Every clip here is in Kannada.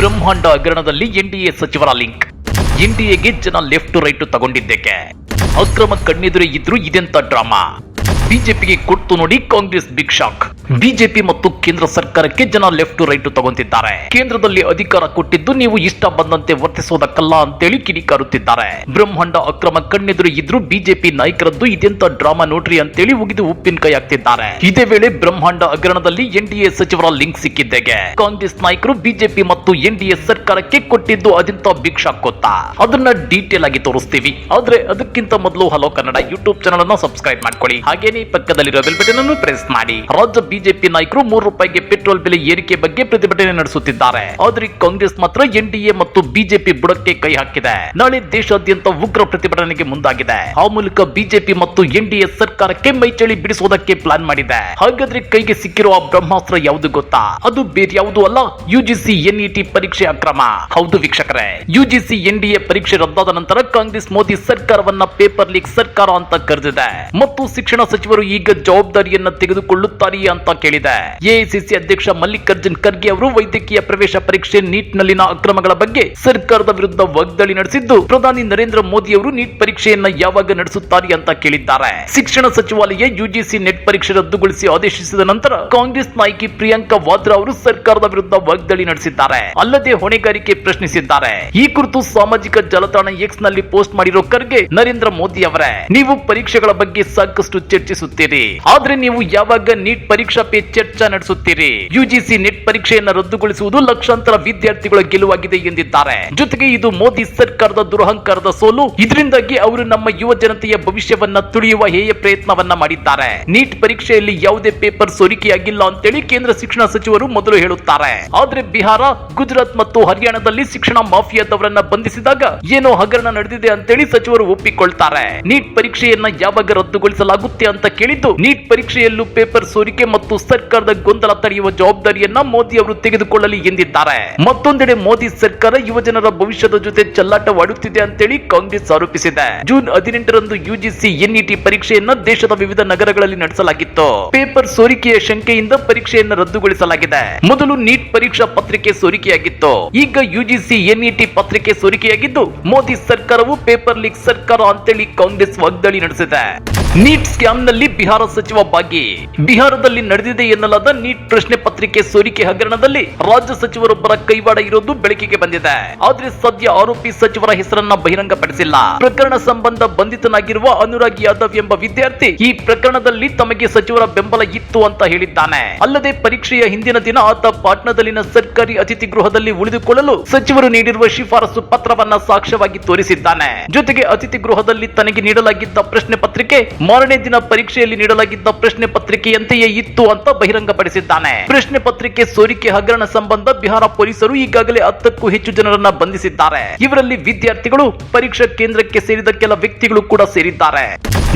ಬ್ರಹ್ಮಾಂಡ ಹಗರಣದಲ್ಲಿ ಎನ್ಡಿಎ ಸಚಿವರ ಲಿಂಕ್. ಎನ್ಡಿಎಗೆ ಜನ ಲೆಫ್ಟ್ ರೈಟ್ ತಗೊಂಡಿದ್ದಕ್ಕೆ ಅಕ್ರಮ ಕಣ್ಣೆದುರೇ ಇದ್ರು ಇದೆಂತ ಡ್ರಾಮಾ. ಬಿಜೆಪಿಗೆ ಕೊಟ್ಟು ನೋಡಿ ಕಾಂಗ್ರೆಸ್ ಬಿಗ್ ಶಾಕ್. ಬಿಜೆಪಿ ಮತ್ತು ಕೇಂದ್ರ ಸರ್ಕಾರಕ್ಕೆ ಜನ ಲೆಫ್ಟ್ ರೈಟ್ ತಗೊಂತಿದ್ದಾರೆ. ಕೇಂದ್ರದಲ್ಲಿ ಅಧಿಕಾರ ಕೊಟ್ಟಿದ್ದು ನೀವು ಇಷ್ಟ ಬಂದಂತೆ ವರ್ತಿಸೋದಕ್ಕಲ್ಲ ಅಂತೇಳಿ ಕಿಡಿಕಾರುತ್ತಿದ್ದಾರೆ. ಬ್ರಹ್ಮಾಂಡ ಅಕ್ರಮ ಕಣ್ಣೆದುರು ಇದ್ರು ಬಿಜೆಪಿ ನಾಯಕರದ್ದು ಇದೆಂತ ಡ್ರಾಮಾ ನೋಡ್ರಿ ಅಂತೇಳಿ ಉಗಿದು ಉಪ್ಪಿನಕಾಯಿ ಹಾಕ್ತಿದ್ದಾರೆ. ಇದೇ ವೇಳೆ ಬ್ರಹ್ಮಾಂಡ ಹಗರಣದಲ್ಲಿ ಎನ್ಡಿಎ ಸಚಿವರ ಲಿಂಕ್ ಸಿಕ್ಕಿದ್ದೆಗೆ ಕಾಂಗ್ರೆಸ್ ನಾಯಕರು ಬಿಜೆಪಿ ಮತ್ತು ಎನ್ಡಿಎ ಸರ್ಕಾರಕ್ಕೆ ಕೊಟ್ಟಿದ್ದು ಅದೆಂತ ಬಿಗ್ ಶಾಕ್ ಗೊತ್ತಾ? ಅದನ್ನ ಡೀಟೇಲ್ ಆಗಿ ತೋರಿಸ್ತೀವಿ. ಆದ್ರೆ ಅದಕ್ಕಿಂತ ಮೊದಲು ಹಲೋ ಕನ್ನಡ ಯೂಟ್ಯೂಬ್ ಚಾನಲ್ ಅನ್ನು ಸಬ್ಸ್ಕ್ರೈಬ್ ಮಾಡ್ಕೊಳ್ಳಿ. ಹಾಗೇನೇ ಪಕ್ಕದಲ್ಲಿರೋ ಬೆಲ್ ಬಟನ್ ಅನ್ನು ಪ್ರೆಸ್ ಮಾಡಿ. ರಾಜ್ಯ ಬಿಜೆಪಿ ನಾಯಕರು ₹3 ಪೆಟ್ರೋಲ್ ಬೆಲೆ ಏರಿಕೆ ಬಗ್ಗೆ ಪ್ರತಿಭಟನೆ ನಡೆಸುತ್ತಿದ್ದಾರೆ. ಆದ್ರೆ ಕಾಂಗ್ರೆಸ್ ಮಾತ್ರ ಎನ್ಡಿಎ ಮತ್ತು ಬಿಜೆಪಿ ಬುಡಕ್ಕೆ ಕೈ ಹಾಕಿದೆ. ನಾಳೆ ದೇಶಾದ್ಯಂತ ಉಗ್ರ ಪ್ರತಿಭಟನೆಗೆ ಮುಂದಾಗಿದೆ. ಆ ಮೂಲಕ ಬಿಜೆಪಿ ಮತ್ತು ಎನ್ಡಿಎ ಸರ್ಕಾರಕ್ಕೆ ಮೈಚಳಿ ಬಿಡಿಸುವುದಕ್ಕೆ ಪ್ಲಾನ್ ಮಾಡಿದೆ. ಹಾಗಾದ್ರೆ ಕೈಗೆ ಸಿಕ್ಕಿರುವ ಬ್ರಹ್ಮಾಸ್ತ್ರ ಯಾವುದು ಗೊತ್ತಾ? ಅದು ಬೇರೆ ಯಾವುದು ಅಲ್ಲ, ಯುಜಿಸಿ ಎನ್ಇಟಿ ಪರೀಕ್ಷೆ ಅಕ್ರಮ. ಹೌದು ವೀಕ್ಷಕರೇ, ಯುಜಿಸಿ ಎನ್ಡಿಎ ಪರೀಕ್ಷೆ ರದ್ದಾದ ನಂತರ ಕಾಂಗ್ರೆಸ್ ಮೋದಿ ಸರ್ಕಾರವನ್ನ ಪೇಪರ್ ಲೀಕ್ ಸರ್ಕಾರ ಅಂತ ಕರೆದಿದೆ ಮತ್ತು ಶಿಕ್ಷಣ ಸಚಿವರು ಈಗ ಜವಾಬ್ದಾರಿಯನ್ನ ತೆಗೆದುಕೊಳ್ಳುತ್ತಾರೆಯೇ ಅಂತ ಕೇಳಿದೆ. ಎಐಸಿಸಿ ಅಧ್ಯಕ್ಷ ಮಲ್ಲಿಕಾರ್ಜುನ್ ಖರ್ಗೆ ಅವರು ವೈದ್ಯಕೀಯ ಪ್ರವೇಶ ಪರೀಕ್ಷೆ ನೀಟ್ ನಲ್ಲಿನ ಅಕ್ರಮಗಳ ಬಗ್ಗೆ ಸರ್ಕಾರದ ವಿರುದ್ಧ ವಾಗ್ದಾಳಿ ನಡೆಸಿದ್ದು, ಪ್ರಧಾನಿ ನರೇಂದ್ರ ಮೋದಿ ಅವರು ನೀಟ್ ಪರೀಕ್ಷೆಯನ್ನ ಯಾವಾಗ ನಡೆಸುತ್ತಾರೆ ಅಂತ ಕೇಳಿದ್ದಾರೆ. ಶಿಕ್ಷಣ ಸಚಿವಾಲಯ ಯುಜಿಸಿ ನೆಟ್ ಪರೀಕ್ಷೆ ರದ್ದುಗೊಳಿಸಿ ಆದೇಶಿಸಿದ ನಂತರ ಕಾಂಗ್ರೆಸ್ ನಾಯಕಿ ಪ್ರಿಯಾಂಕಾ ವಾದ್ರಾ ಅವರು ಸರ್ಕಾರದ ವಿರುದ್ಧ ವಾಗ್ದಾಳಿ ನಡೆಸಿದ್ದಾರೆ. ಅಲ್ಲದೆ ಹೊಣೆಗಾರಿಕೆ ಪ್ರಶ್ನಿಸಿದ್ದಾರೆ. ಈ ಕುರಿತು ಸಾಮಾಜಿಕ ಜಾಲತಾಣ ಎಕ್ಸ್ ನಲ್ಲಿ ಪೋಸ್ಟ್ ಮಾಡಿರೋ ಖರ್ಗೆ, ನರೇಂದ್ರ ಮೋದಿ ಅವರೇ, ನೀವು ಪರೀಕ್ಷೆಗಳ ಬಗ್ಗೆ ಸಾಕಷ್ಟು ಚರ್ಚಿಸುತ್ತೀರಿ, ಆದ್ರೆ ನೀವು ಯಾವಾಗ ನೀಟ್ ಪರೀಕ್ಷಾ ಪೇ ಚರ್ಚಾ ನಡೆಸುತ್ತೀರಿ? ಯುಜಿಸಿ ನೆಟ್ ಪರೀಕ್ಷೆಯನ್ನು ರದ್ದುಗೊಳಿಸುವುದು ಲಕ್ಷಾಂತರ ವಿದ್ಯಾರ್ಥಿಗಳ ಗೆಲುವಾಗಿದೆ ಎಂದಿದ್ದಾರೆ. ಜೊತೆಗೆ ಇದು ಮೋದಿ ಸರ್ಕಾರದ ದುರಹಂಕಾರದ ಸೋಲು. ಇದರಿಂದಾಗಿ ಅವರು ನಮ್ಮ ಯುವ ಜನತೆಯ ಭವಿಷ್ಯವನ್ನ ತುಳಿಯುವ ಹೇಯ ಪ್ರಯತ್ನವನ್ನ ಮಾಡಿದ್ದಾರೆ. ನೀಟ್ ಪರೀಕ್ಷೆಯಲ್ಲಿ ಯಾವುದೇ ಪೇಪರ್ ಸೋರಿಕೆಯಾಗಿಲ್ಲ ಅಂತೇಳಿ ಕೇಂದ್ರ ಶಿಕ್ಷಣ ಸಚಿವರು ಮೊದಲು ಹೇಳುತ್ತಾರೆ. ಆದ್ರೆ ಬಿಹಾರ, ಗುಜರಾತ್ ಮತ್ತು ಹರಿಯಾಣದಲ್ಲಿ ಶಿಕ್ಷಣ ಮಾಫಿಯಾದವರನ್ನ ಬಂಧಿಸಿದಾಗ ಏನೋ ಹಗರಣ ನಡೆದಿದೆ ಅಂತೇಳಿ ಸಚಿವರು ಒಪ್ಪಿಕೊಳ್ತಾರೆ. ನೀಟ್ ಪರೀಕ್ಷೆಯನ್ನ ಯಾವಾಗ ರದ್ದುಗೊಳಿಸಲಾಗುತ್ತೆ ಅಂತ ಕೇಳಿದ್ದು, ನೀಟ್ ಪರೀಕ್ಷೆಯಲ್ಲೂ ಪೇಪರ್ ಸೋರಿಕೆ ಮತ್ತು ಸರ್ಕಾರದ ಗೊಂದಲ ತಡೆಯುವ ಜವಾಬ್ದಾರಿಯನ್ನ ಮೋದಿ ಅವರು ತೆಗೆದುಕೊಳ್ಳಲಿ ಎಂದಿದ್ದಾರೆ. ಮತ್ತೊಂದೆಡೆ ಮೋದಿ ಸರ್ಕಾರ ಯುವಜನರ ಭವಿಷ್ಯದ ಜೊತೆ ಚೆಲ್ಲಾಟವಾಡುತ್ತಿದೆ ಅಂತೇಳಿ ಕಾಂಗ್ರೆಸ್ ಆರೋಪಿಸಿದೆ. ಜೂನ್ 18ರಂದು ಯುಜಿಸಿ ಎನ್ಇಟಿ ಪರೀಕ್ಷೆಯನ್ನ ದೇಶದ ವಿವಿಧ ನಗರಗಳಲ್ಲಿ ನಡೆಸಲಾಗಿತ್ತು. ಪೇಪರ್ ಸೋರಿಕೆಯ ಶಂಕೆಯಿಂದ ಪರೀಕ್ಷೆಯನ್ನು ರದ್ದುಗೊಳಿಸಲಾಗಿದೆ. ಮೊದಲು ನೀಟ್ ಪರೀಕ್ಷಾ ಪತ್ರಿಕೆ ಸೋರಿಕೆಯಾಗಿತ್ತು. ಈಗ ಯುಜಿಸಿ ಎನ್ಇಟಿ ಪತ್ರಿಕೆ ಸೋರಿಕೆಯಾಗಿದ್ದು, ಮೋದಿ ಸರ್ಕಾರವು ಪೇಪರ್ ಲೀಕ್ ಸರ್ಕಾರ ಅಂತೇಳಿ ಕಾಂಗ್ರೆಸ್ ವಾಗ್ದಾಳಿ ನಡೆಸಿದೆ. ನೀಟ್ ಸ್ಕ್ಯಾಮ್ ನಲ್ಲಿ ಬಿಹಾರ ಸಚಿವ ಭಾಗಿ. ಬಿಹಾರದಲ್ಲಿ ನಡೆದಿದೆ ಎನ್ನಲಾದ ನೀಟ್ ಪ್ರಶ್ನೆ ಪತ್ರಿಕೆ ಸೋರಿಕೆ ಹಗರಣದಲ್ಲಿ ರಾಜ್ಯ ಸಚಿವರೊಬ್ಬರ ಕೈವಾಡ ಇರೋದು ಬೆಳಕಿಗೆ ಬಂದಿದೆ. ಆದ್ರೆ ಸದ್ಯ ಆರೋಪಿ ಸಚಿವರ ಹೆಸರನ್ನ ಬಹಿರಂಗಪಡಿಸಿಲ್ಲ. ಪ್ರಕರಣ ಸಂಬಂಧ ಬಂಧಿತನಾಗಿರುವ ಅನುರಾಗ್ ಯಾದವ್ ಎಂಬ ವಿದ್ಯಾರ್ಥಿ ಈ ಪ್ರಕರಣದಲ್ಲಿ ತಮಗೆ ಸಚಿವರ ಬೆಂಬಲ ಇತ್ತು ಅಂತ ಹೇಳಿದ್ದಾನೆ. ಅಲ್ಲದೆ ಪರೀಕ್ಷೆಯ ಹಿಂದಿನ ದಿನ ಆತ ಪಾಟ್ನಾದಲ್ಲಿನ ಸರ್ಕಾರಿ ಅತಿಥಿ ಗೃಹದಲ್ಲಿ ಉಳಿದುಕೊಳ್ಳಲು ಸಚಿವರು ನೀಡಿರುವ ಶಿಫಾರಸು ಪತ್ರವನ್ನ ಸಾಕ್ಷ್ಯವಾಗಿ ತೋರಿಸಿದ್ದಾನೆ. ಜೊತೆಗೆ ಅತಿಥಿ ಗೃಹದಲ್ಲಿ ತನಗೆ ನೀಡಲಾಗಿದ್ದ ಪ್ರಶ್ನೆ ಪತ್ರಿಕೆ ಮಾರನೇ ದಿನ ಪರೀಕ್ಷೆಯಲ್ಲಿ ನೀಡಲಾಗಿದ್ದ ಪ್ರಶ್ನೆ ಪತ್ರಿಕೆಯಂತೆಯೇ ಇತ್ತು ಅಂತ ಬಹಿರಂಗಪಡಿಸಿದ್ದಾನೆ. ಪ್ರಶ್ನೆ ಪತ್ರಿಕೆ ಸೋರಿಕೆ ಹಗರಣ ಸಂಬಂಧ ಬಿಹಾರ ಪೊಲೀಸರು ಈಗಾಗಲೇ 10ಕ್ಕೂ ಹೆಚ್ಚು ಜನರನ್ನ ಬಂಧಿಸಿದ್ದಾರೆ. ಇವರಲ್ಲಿ ವಿದ್ಯಾರ್ಥಿಗಳು, ಪರೀಕ್ಷಾ ಕೇಂದ್ರಕ್ಕೆ ಸೇರಿದ ಕೆಲ ವ್ಯಕ್ತಿಗಳು ಕೂಡ ಸೇರಿದ್ದಾರೆ.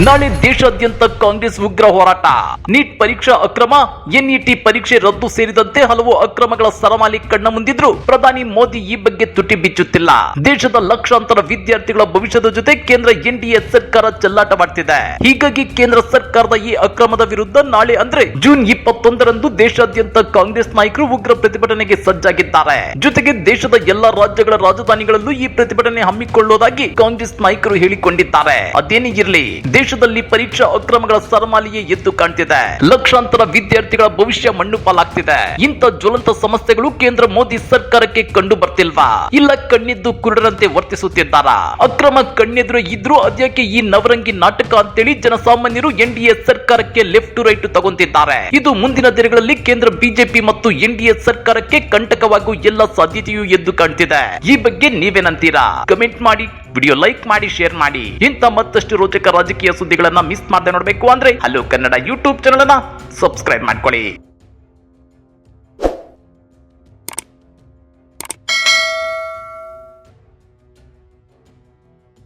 ನಾಳೆ ದೇಶಾದ್ಯಂತ ಕಾಂಗ್ರೆಸ್ ಉಗ್ರ ಹೋರಾಟ. ನೀಟ್ ಪರೀಕ್ಷಾ ಅಕ್ರಮ, ಎನ್ಇಟಿ ಪರೀಕ್ಷೆ ರದ್ದು ಸೇರಿದಂತೆ ಹಲವು ಅಕ್ರಮಗಳ ಸರಮಾಲಿ ಕಣ್ಣ ಮುಂದಿದ್ರು ಪ್ರಧಾನಿ ಮೋದಿ ಈ ಬಗ್ಗೆ ತುಟಿ ಬಿಚ್ಚುತ್ತಿಲ್ಲ. ದೇಶದ ಲಕ್ಷಾಂತರ ವಿದ್ಯಾರ್ಥಿಗಳ ಭವಿಷ್ಯದ ಜೊತೆ ಕೇಂದ್ರ ಎನ್ಡಿಎ ಸರ್ಕಾರ ಚೆಲ್ಲಾಟ ಮಾಡ್ತಿದೆ. ಹೀಗಾಗಿ ಕೇಂದ್ರ ಸರ್ಕಾರದ ಈ ಅಕ್ರಮದ ವಿರುದ್ಧ ನಾಳೆ ಅಂದ್ರೆ ಜೂನ್ 21ರಂದು ದೇಶಾದ್ಯಂತ ಕಾಂಗ್ರೆಸ್ ನಾಯಕರು ಉಗ್ರ ಪ್ರತಿಭಟನೆಗೆ ಸಜ್ಜಾಗಿದ್ದಾರೆ. ಜೊತೆಗೆ ದೇಶದ ಎಲ್ಲಾ ರಾಜ್ಯಗಳ ರಾಜಧಾನಿಗಳಲ್ಲೂ ಈ ಪ್ರತಿಭಟನೆ ಹಮ್ಮಿಕೊಳ್ಳುವುದಾಗಿ ಕಾಂಗ್ರೆಸ್ ನಾಯಕರು ಹೇಳಿಕೊಂಡಿದ್ದಾರೆ. ಅದೇನೇ ಇರಲಿ, ದೇಶದಲ್ಲಿ ಪರೀಕ್ಷಾ ಅಕ್ರಮಗಳ ಸರಮಾಲಿಯೇ ಎದ್ದು ಕಾಣ್ತಿದೆ. ಲಕ್ಷಾಂತರ ವಿದ್ಯಾರ್ಥಿಗಳ ಭವಿಷ್ಯ ಮಣ್ಣು ಪಾಲಾಗ್ತಿದೆ. ಇಂಥ ಜ್ವಲಂತ ಸಮಸ್ಯೆಗಳು ಕೇಂದ್ರ ಮೋದಿ ಸರ್ಕಾರಕ್ಕೆ ಕಂಡು ಬರ್ತಿಲ್ವಾ? ಇಲ್ಲ ಕಣ್ಣಿದ್ದು ಕುರುಡರಂತೆ ವರ್ತಿಸುತ್ತಿದ್ದಾರಾ? ಅಕ್ರಮ ಕಣ್ಣೆದುರು ಇದ್ರೂ ಅದ್ಯಾಕೆ ಈ ನವರಂಗಿ ನಾಟಕ ಅಂತೇಳಿ ಜನಸಾಮಾನ್ಯರು ಎನ್ಡಿಎ ಸರ್ಕಾರಕ್ಕೆ ಲೆಫ್ಟ್ ರೈಟ್ ತಗೊಂತಿದ್ದಾರೆ. ಇದು ಮುಂದಿನ ದಿನಗಳಲ್ಲಿ ಕೇಂದ್ರ ಬಿಜೆಪಿ ಮತ್ತು ಎನ್ಡಿಎ ಸರ್ಕಾರಕ್ಕೆ ಕಂಟಕವಾಗುವ ಎಲ್ಲ ಸಾಧ್ಯತೆಯೂ ಎದ್ದು ಕಾಣ್ತಿದೆ. ಈ ಬಗ್ಗೆ ನೀವೇನಂತೀರಾ? ಕಮೆಂಟ್ ಮಾಡಿ, ವಿಡಿಯೋ ಲೈಕ್ ಮಾಡಿ, ಶೇರ್ ಮಾಡಿ. ಇಂಥ ಮತ್ತಷ್ಟು ರೋಚಕ ರಾಜಕೀಯ ಸುದ್ದಿಗಳನ್ನ ಮಿಸ್ ಮಾಡದೆ ನೋಡಬೇಕು ಅಂದ್ರೆ ಹಲೋ ಕನ್ನಡ ಯೂಟ್ಯೂಬ್ ಚಾನಲ್ ಅನ್ನ ಸಬ್ಸ್ಕ್ರೈಬ್ ಮಾಡ್ಕೊಳ್ಳಿ.